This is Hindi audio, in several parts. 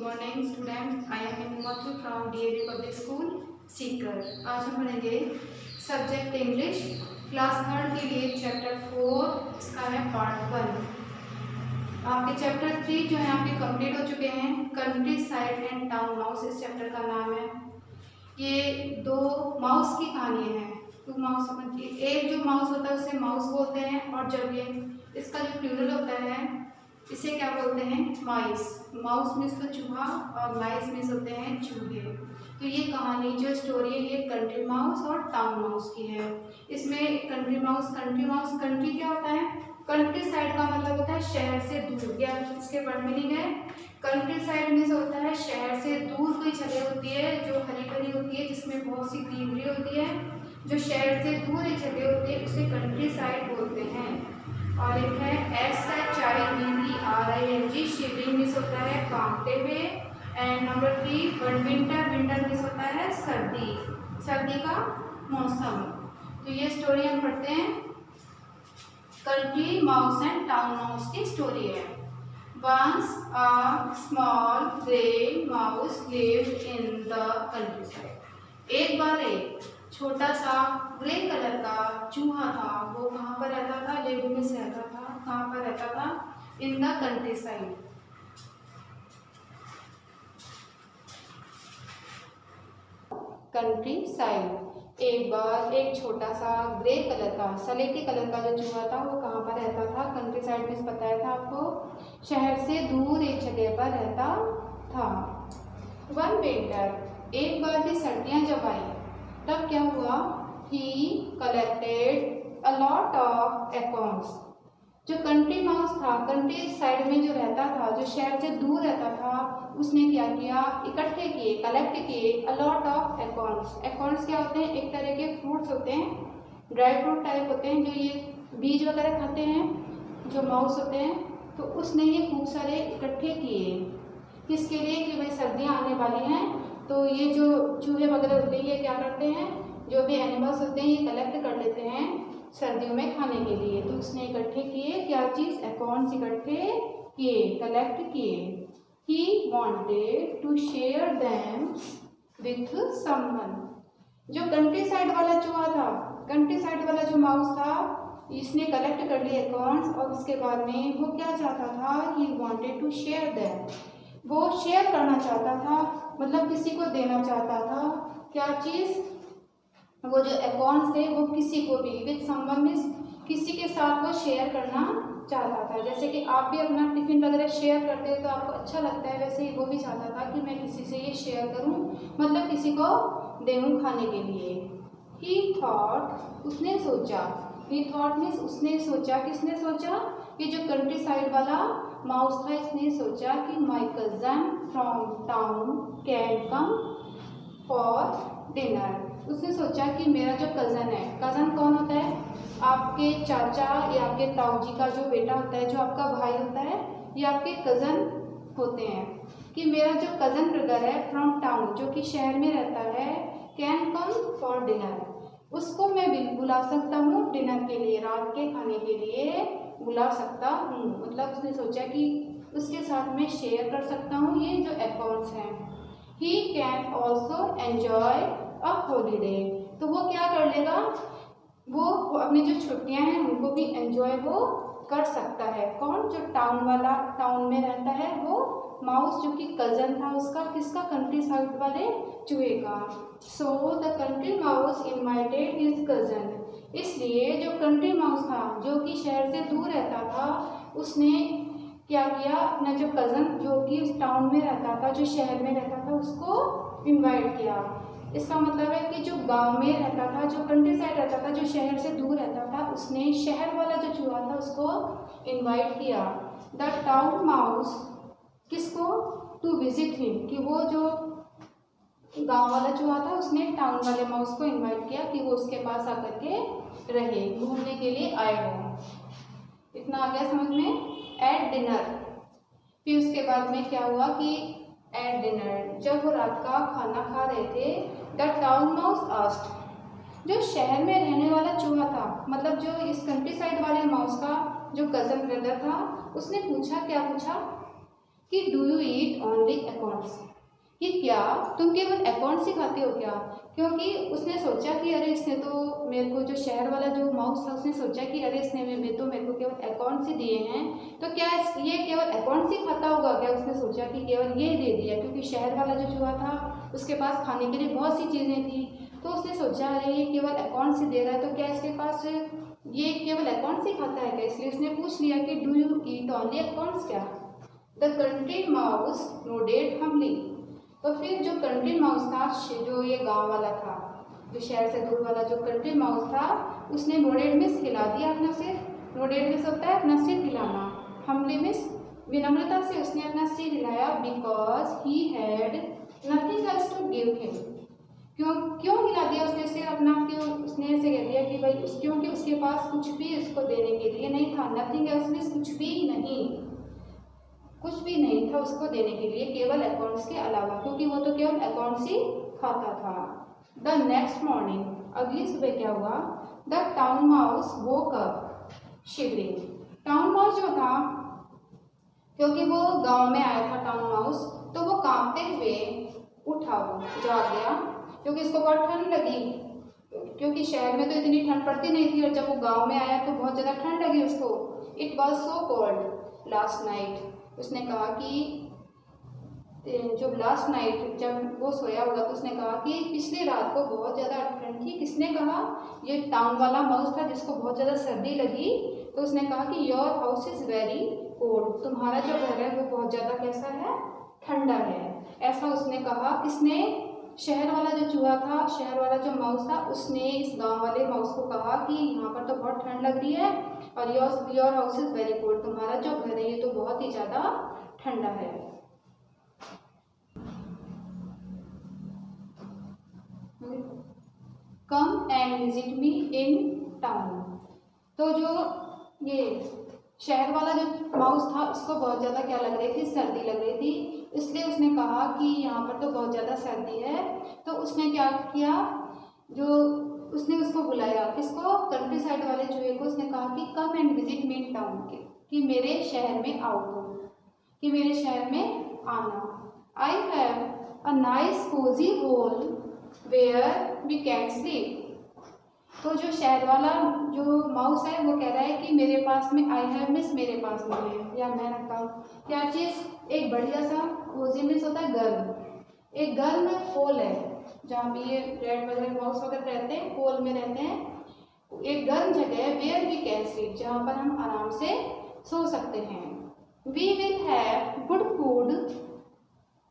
Morning students, I am Himachal from DAV public school Sikar. आज हम पढ़ेंगे सब्जेक्ट इंग्लिश क्लास 3 के लिए चैप्टर 4, इसका है पार्ट 1। आपके चैप्टर 3 जो है आपके कंप्लीट हो चुके हैं। Country side and town mouse इस चैप्टर का नाम है। ये दो माउस की कहानी है। टू माउस, एक जो माउस होता है उसे माउस बोलते हैं, और जब ये इसका जो प्लूरल होता है इसे क्या बोलते हैं, माइस। माउस मीन्स तो चूहा और माइस मीन्स होते हैं चूहे। तो ये कहानी जो स्टोरी है ये कंट्री माउस और टाउन माउस की है। इसमें कंट्री माउस कंट्री क्या होता है, कंट्री साइड का मतलब होता है शहर से दूर। या इसके वर्ड मीनिंग है कंट्री साइड मीन्स होता है शहर से दूर कोई जगह होती है जो हरी भरी होती है, जिसमें बहुत सी ग्रीनरी होती है। जो शहर से दूर एक जगह होती है उसे कंट्री साइड बोलते हैं। और एक है SHIVERING, शिवरिंग मीन्स होता है कांपते हुए। एंड नंबर 3 विंटर मीन्स होता है सर्दी का मौसम। तो ये स्टोरी हम पढ़ते हैं। Country mouse and town mouse की स्टोरी है। Once a small grey mouse lived in the countryside। एक बार एक छोटा सा ग्रे कलर का चूहा था। वो कहाँ पर रहता था, लिव में रहता था। कहाँ पर रहता था, in the country side. Country side. एक बार एक छोटा सा ग्रे कलर का सलेटी कलर का जो चूहा था वो कहाँ पर रहता था, कंट्री साइड में बताया था आपको, शहर से दूर एक जगह पर रहता था। वन विंटर, एक बार की सर्दियाँ जब आई तब क्या हुआ, he collected a lot of acorns. जो कंट्री माउस था, कंट्री साइड में जो रहता था, जो शहर से दूर रहता था, उसने क्या किया, इकट्ठे किए, कलेक्ट किए अ लॉट ऑफ एकॉर्न्स। एकॉर्न्स क्या होते हैं, एक तरह के फ्रूट्स होते हैं, ड्राई फ्रूट टाइप होते हैं, जो ये बीज वगैरह खाते हैं जो माउस होते हैं। तो उसने ये खूब सारे इकट्ठे किए, किसके लिए, कि भाई सर्दियाँ आने वाली हैं तो ये जो चूहे वगैरह होते हैं ये क्या करते हैं, जो भी एनिमल्स होते हैं ये कलेक्ट कर लेते हैं सर्दियों में खाने के लिए। तो उसने इकट्ठे किए, क्या चीज़, एकॉर्न्स इकट्ठे किए, कलेक्ट किए। He wanted to share them with someone. जो कंट्री साइड वाला चूहा था, कंट्री साइड वाला जो माउस था, इसने कलेक्ट कर लिए एकॉर्न्स, और उसके बाद में वो क्या चाहता था, he wanted to share them. वो शेयर करना चाहता था, मतलब किसी को देना चाहता था। क्या चीज़, वो जो अकाउंट थे वो किसी को भी, विद समवन मींस किसी के साथ वो शेयर करना चाहता था। जैसे कि आप भी अपना टिफिन वगैरह शेयर करते हो तो आपको अच्छा लगता है, वैसे ही वो भी चाहता था कि मैं किसी से ये शेयर करूं, मतलब किसी को दूं खाने के लिए। ही थॉट, उसने सोचा, ही थॉट मीन्स उसने सोचा, किसने सोचा, कि जो कंट्री साइड वाला माउस था इसने सोचा कि my cousin from town can come for dinner. उसने सोचा कि मेरा जो कज़न है, कज़न कौन होता है, आपके चाचा या आपके ताऊ जी का जो बेटा होता है, जो आपका भाई होता है, ये आपके कज़न होते हैं। कि मेरा जो कज़न ब्रदर है फ्रॉम टाउन, जो कि शहर में रहता है, कैन कम फॉर डिनर, उसको मैं बुला सकता हूँ डिनर के लिए, रात के खाने के लिए बुला सकता हूँ। मतलब उसने सोचा कि उसके साथ मैं शेयर कर सकता हूँ ये जो अकाउंट्स हैं। He can also enjoy a holiday. तो वो क्या कर लेगा, वो अपनी जो छुट्टियां हैं उनको भी एंजॉय वो कर सकता है। कौन, जो टाउन वाला, टाउन में रहता है वो माउस, जो कि कज़न था उसका, किसका, कंट्री साइड वाले चूहे का। So the country mouse invited his cousin. इसलिए जो कंट्री माउस था, जो कि शहर से दूर रहता था, उसने क्या किया, अपना जो कज़न जो कि उस टाउन में रहता था, जो शहर में रहता था, उसको इनवाइट किया। इसका मतलब है कि जो गांव में रहता था, जो कंट्री साइड रहता था, जो शहर से दूर रहता था, उसने शहर वाला जो चूहा था उसको इनवाइट किया। द टाउन माउस, किसको, टू विजिट हिम, कि वो जो गांव वाला चूहा था उसने टाउन वाले माउस को इनवाइट किया कि वो उसके पास आकर के रहे, घूमने के लिए आए हो। इतना आ गया समझ में। एट डिनर, फिर उसके बाद में क्या हुआ कि एट डिनर, जब वो रात का खाना खा रहे थे, द टाउन माउस आस्क्ड, जो शहर में रहने वाला चूहा था, मतलब जो इस कंट्री साइड वाले माउस का जो कज़न ब्रदर था, उसने पूछा, क्या पूछा, कि do you eat only accounts, कि क्या तुम केवल अकाउंट्स ही खाते हो क्या। क्योंकि उसने सोचा कि अरे इसने तो मेरे को, जो शहर वाला जो माउस था, उसने सोचा कि अरे इसने मेरे को केवल अकाउंट्स ही दिए हैं, तो क्या ये केवल अकाउंट्स ही खाता होगा क्या। उसने सोचा कि केवल ये दे दिया, क्योंकि शहर वाला जो चूहा था उसके पास खाने के लिए बहुत सी चीज़ें थी। तो उसने सोचा अरे ये केवल अकाउंट्स ही दे रहा है, तो क्या इसके पास ये केवल अकाउंट्स ही खाता है क्या। इसलिए उसने पूछ लिया कि do you eat only acorns क्या। The country mouse nodded humbly. तो फिर जो कंट्री माउस था, जो ये गांव वाला था, जो शहर से दूर वाला जो कंट्री माउस था, उसने नोडेड मिस हिला दिया अपना सिर। नोडेड मिस होता है अपना सिर हिलाना, हम्बली मिस विनम्रता से उसने अपना सिर हिलाया। Because he had nothing else to give him. क्यों हिला दिया उसने सिर अपना, क्यों उसने ऐसे कह दिया कि भाई क्योंकि उसके पास कुछ भी उसको देने के लिए नहीं था। नथिंग एल्स मीन्स कुछ भी नहीं था उसको देने के लिए, केवल अकाउंट्स के अलावा, क्योंकि वो तो केवल अकाउंट्स ही खाता था। द नेक्स्ट मॉर्निंग, अगली सुबह क्या हुआ। The town mouse woke up shivering. Town mouse जो था, क्योंकि वो गांव में आया था टाउन माउस, तो वो कांपते हुए उठा, वो जाग गया, क्योंकि उसको बहुत ठंड लगी। क्योंकि शहर में तो इतनी ठंड पड़ती नहीं थी, और जब वो गांव में आया तो बहुत ज़्यादा ठंड लगी उसको। It was so cold last night. उसने कहा कि जो लास्ट नाइट जब वो सोया होगा, तो उसने कहा कि पिछली रात को बहुत ज़्यादा ठंड थी। किसने कहा, ये टाउन वाला माउस था जिसको बहुत ज़्यादा सर्दी लगी। तो उसने कहा कि your house is very cold, तुम्हारा जो घर है वो बहुत ज़्यादा कैसा है, ठंडा है। ऐसा उसने कहा। किसने, शहर वाला जो चूहा था, शहर वाला जो माउस था, उसने इस गांव वाले माउस को कहा कि यहाँ पर तो बहुत ठंड लग रही है, और your house is very cold, तुम्हारा जो घर है ये तो बहुत ही ज़्यादा ठंडा है। Come and visit me in town. तो जो ये शहर वाला जो माउस था, उसको बहुत ज़्यादा क्या लग रही थी, सर्दी लग रही थी। इसलिए उसने कहा कि यहाँ पर तो बहुत ज़्यादा सर्दी है। तो उसने क्या किया, जो उसने उसको बुलाया, किसको, कंट्री साइड वाले चूहे को। उसने कहा कि come and visit me in town, कि मेरे शहर में आओ, कि मेरे शहर में आना। I have a nice cosy hole where we can sleep. तो जो शहर वाला जो माउस है वो कह रहा है कि मेरे पास में, आई हैव मिस मेरे पास में है, या मैं रखता हूँ क्या चीज़, एक बढ़िया सा कोजी मिस होता है गर्म, एक गर्म होल है जहाँ भी ये रेड वगैरह माउस वगैरह रहते हैं, होल में रहते हैं। एक गर्म जगह है, वेयर वी कैन स्लीप, जहाँ पर हम आराम से सो सकते हैं। We will have good food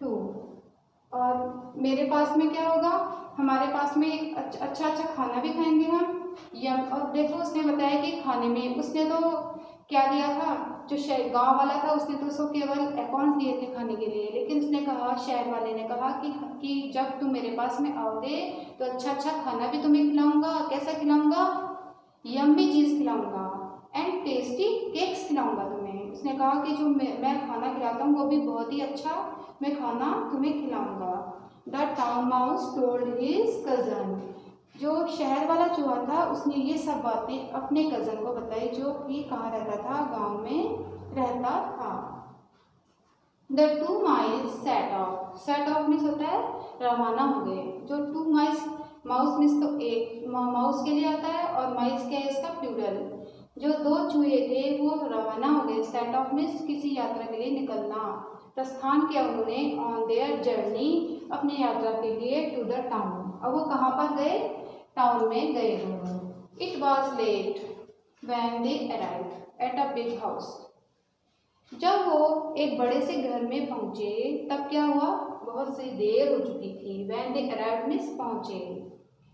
too, और मेरे पास में क्या होगा, हमारे पास में एक अच्छा खाना भी खाएंगे हम। और देखो उसने बताया कि खाने में उसने तो क्या दिया था, जो शहर गांव वाला था उसने तो उसको केवल अकाउंट्स दिए थे खाने के लिए, लेकिन उसने कहा, शहर वाले ने कहा कि जब तुम मेरे पास में आओगे तो अच्छा खाना भी तुम्हें खिलाऊंगा। कैसा खिलाऊंगा, यम्मी चीज़ खिलाऊंगा, एंड टेस्टी केक्स खिलाऊंगा तुम्हें। उसने कहा कि जो मैं खाना खिलाता हूँ वो भी बहुत ही अच्छा मैं खाना तुम्हें खिलाऊंगा। The town mouse told his cousin. जो शहर वाला चूहा था उसने ये सब बातें अपने कज़न को बताई, जो कि कहाँ रहता था, गांव में रहता था। The to mice set of. Set of means होता है रवाना हो गए। जो टू माइस, माउस मीन्स तो एक माउस के लिए आता है, और माइस क्या है इसका प्लूरल। जो दो चूहे थे वो रवाना हो गए। सेट ऑफ मीन्स किसी यात्रा के लिए निकलना, प्रस्थान किया उन्होंने, ऑन देयर जर्नी, अपनी यात्रा के लिए, टू द टाउन। अब वो कहाँ पर गए, टाउन में गए दोनों। It was late when they arrived at a big house. जब वो एक बड़े से घर में पहुंचे तब क्या हुआ, बहुत सी देर हो चुकी थी। व्हेन दे अराइव्ड मीन्स पहुंचे।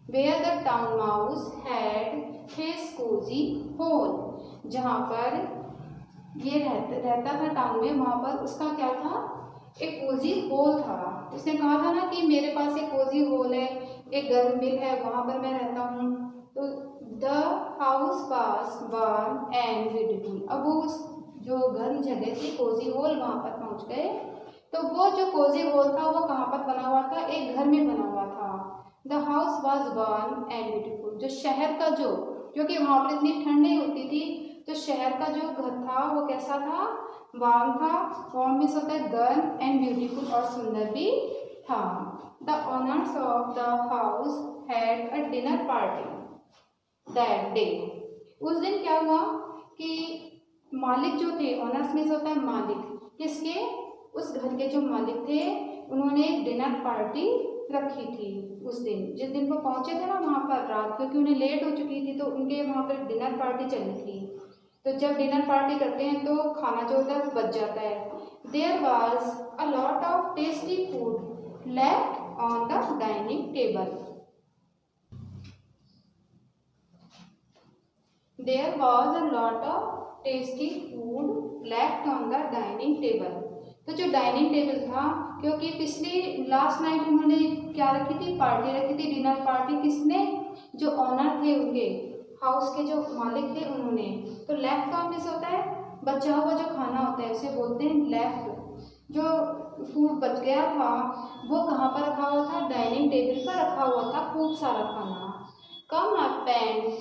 Where the town mouse had his cosy hole, जहाँ पर ये रहता था टाउन में, वहाँ पर उसका क्या था, एक कोजी होल था। उसने कहा था ना कि मेरे पास एक कोजी होल है, एक गर्म मिल है, वहाँ पर मैं रहता हूँ। तो the house was warm and beautiful. अब वो उस जो गर्म जगह थी कोजी होल, वहाँ पर पहुँच गए। तो वो जो कोजी होल था वो कहाँ पर बना हुआ था, एक घर में बना हुआ था। The house was warm and beautiful. जो शहर का क्योंकि वहाँ पर इतनी ठंड नहीं होती थी, तो शहर का जो घर था वो कैसा था, वार्म था, वार्म मीन्स होता है गर्म, एंड ब्यूटीफुल और सुंदर भी था। The owners of the house had a dinner party that day. उस दिन क्या हुआ कि मालिक जो थे, ओनर्स मीन्स होता है मालिक, किसके, उस घर के जो मालिक थे उन्होंने एक डिनर पार्टी रखी थी उस दिन, जिस दिन वो पहुंचे थे ना वहाँ पर रात, क्योंकि उन्हें लेट हो चुकी थी तो उनके वहाँ पर डिनर पार्टी चली थी। तो जब डिनर पार्टी करते हैं तो खाना जो होता है वो बच जाता है। There was a lot of tasty food left on the dining table. There was a lot of tasty food left on the dining table. तो जो डाइनिंग टेबल था, क्योंकि पिछली लास्ट नाइट उन्होंने क्या रखी थी, पार्टी रखी थी, डिनर पार्टी, किसने, जो ऑनर थे उनके हाउस के जो मालिक थे उन्होंने। तो लेफ्ट का मीन्स होता है बचा हुआ जो खाना होता है उसे बोलते हैं लेफ्ट। जो फूड बच गया था वो कहाँ पर रखा हुआ था, डाइनिंग टेबल पर रखा हुआ था खूब सारा खाना। कम अप एंड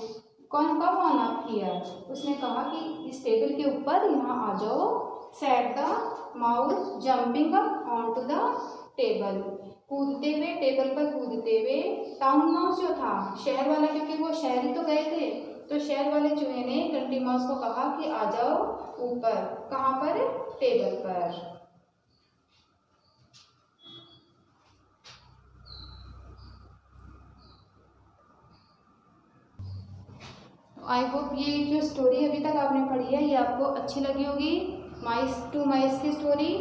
कौन कम ऑन अप हियर, उसने कहा कि इस टेबल के ऊपर यहाँ आ जाओ। Said the mouse jumping up on to the table, कूदते हुए, टेबल पर कूदते हुए। टाउन माउस जो था, शहर वाला, क्योंकि वो शहर ही तो गए थे, तो शहर वाले चूहे ने कंट्री माउस को कहा कि आ जाओ ऊपर, कहाँ पर, टेबल पर। आई होप ये जो स्टोरी अभी तक आपने पढ़ी है ये आपको अच्छी लगी होगी, माइस टू माइस की स्टोरी।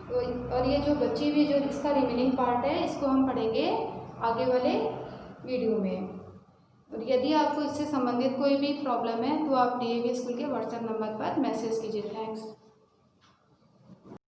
और ये जो बची हुई जो इसका रिमेनिंग पार्ट है इसको हम पढ़ेंगे आगे वाले वीडियो में। और यदि आपको इससे संबंधित कोई भी प्रॉब्लम है तो आप DAV स्कूल के व्हाट्सएप नंबर पर मैसेज कीजिए। थैंक्स।